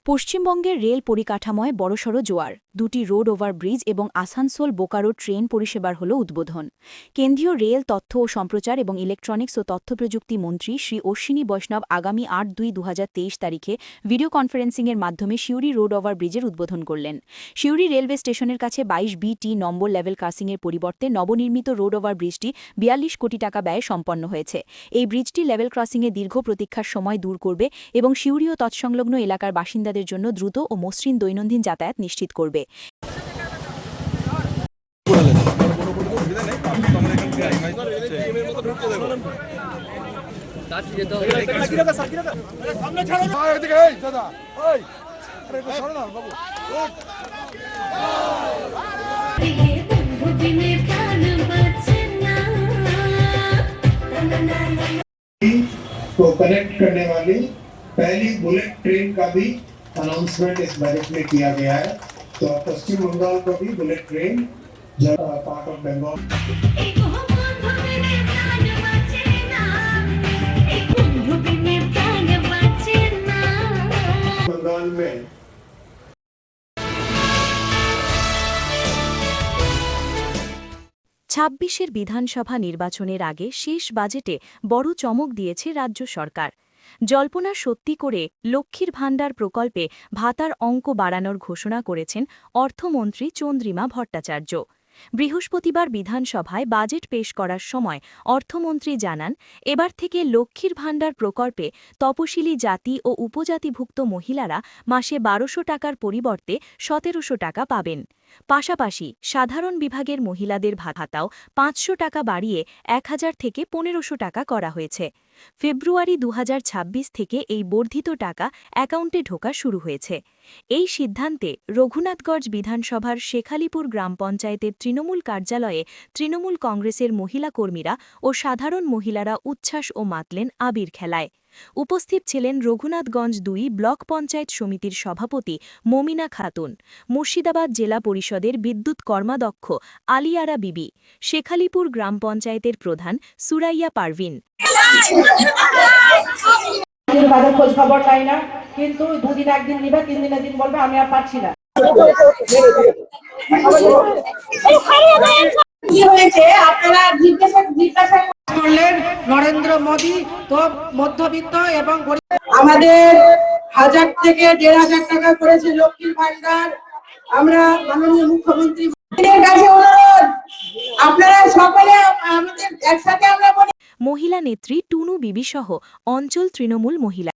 পশ্চিমবঙ্গের রেল পরিকাঠামোয় বড়সড় জোয়ার, দুটি রোড ওভারব্রিজ এবং আসানসোল বোকারো ট্রেন পরিষেবার হল উদ্বোধন। কেন্দ্রীয় রেল, তথ্য ও সম্প্রচার এবং ইলেকট্রনিক্স ও তথ্যপ্রযুক্তি মন্ত্রী শ্রী অশ্বিনী বৈষ্ণব আগামী ৮-২-২০২৩ তারিখে ভিডিও কনফারেন্সিংয়ের মাধ্যমে সিউড়ি রোড ওভারব্রিজের উদ্বোধন করলেন। সিউড়ি রেলওয়ে স্টেশনের কাছে ২২B-T নম্বর লেভেল ক্রসিংয়ের পরিবর্তে নবনির্মিত রোড ওভারব্রিজটি ৪২ কোটি টাকা ব্যয়ে সম্পন্ন হয়েছে। এই ব্রিজটি লেভেল ক্রসিংয়ে দীর্ঘ প্রতীক্ষার সময় দূর করবে এবং সিউড়ি ও তৎসংলগ্ন এলাকার বাসিন্দাদের জন্য দ্রুত ও মসৃণ দৈনন্দিন যাতায়াত নিশ্চিত করবে। को कनेक्ट करने वाली पहली बुलेट ट्रेन का भी अनाउंसमेंट इस बजट में किया गया है। तो पश्चिम बंगाल को भी बुलेट ट्रेन जो पार्ट ऑफ बंगाल में ২৬-এর বিধানসভা নির্বাচনের আগে শেষ বাজেটে বড় চমক দিয়েছে রাজ্য সরকার। জল্পনা সত্যি করে লক্ষ্মীর ভাণ্ডার প্রকল্পে ভাতার অঙ্ক বাড়ানোর ঘোষণা করেছেন অর্থমন্ত্রী চন্দ্রিমা ভট্টাচার্য। বৃহস্পতিবার বিধানসভায় বাজেট পেশ করার সময় অর্থমন্ত্রী জানান, এবার থেকে লক্ষ্মীর ভাণ্ডার প্রকল্পে তপশিলি জাতি ও উপজাতিভুক্ত মহিলারা মাসে ১২০০ টাকার পরিবর্তে ১৭০০ টাকা পাবেন। পাশাপাশি সাধারণ বিভাগের মহিলাদের ভাতাও ৫০০ টাকা বাড়িয়ে ১০০০ থেকে ১৫০০ টাকা করা হয়েছে। ফেব্রুয়ারি ২০২৬ থেকে এই বর্ধিত টাকা অ্যাকাউন্টে ঢোকা শুরু হয়েছে। এই সিদ্ধান্তে রঘুনাথগঞ্জ বিধানসভার শেখালিপুর গ্রাম পঞ্চায়েতের তৃণমূল কার্যালয়ে তৃণমূল কংগ্রেসের মহিলা কর্মীরা ও সাধারণ মহিলারা উচ্ছ্বাস ও মাতলেন আবির খেলায়। উপস্থিত ছিলেন রঘুনাথগঞ্জ ২ ব্লক পঞ্চায়েত সমিতির সভাপতি মমিনা খাতুন, মুর্শিদাবাদ জেলা পরিষদের বিদ্যুৎ কর্মাধ্যক্ষ আলিয়ারা বিবি, শেখালিপুর গ্রাম পঞ্চায়েতের প্রধান সুরাইয়া পারভিন। খোঁজ খবর পাই না, কিন্তু দুদিন একদিন নিবে, 3 দিনের দিন বলবে আমি আর পারছি না। কি হয়েছে আপনারা জিজ্ঞাসা করলেন নরেন্দ্র মোদী তো মধ্যবিত্ত এবং আমাদের 1000 থেকে 1500 টাকা করেছে লক্ষ্মীর ভাণ্ডার। আমরা মাননীয় মুখ্যমন্ত্রীর কাছে অনুরোধ, আপনারা সকলে আমাদের একসাথে আমরা মহিলা নেত্রী টুনু বিবি সহ অঞ্চল তৃণমূল মহিলা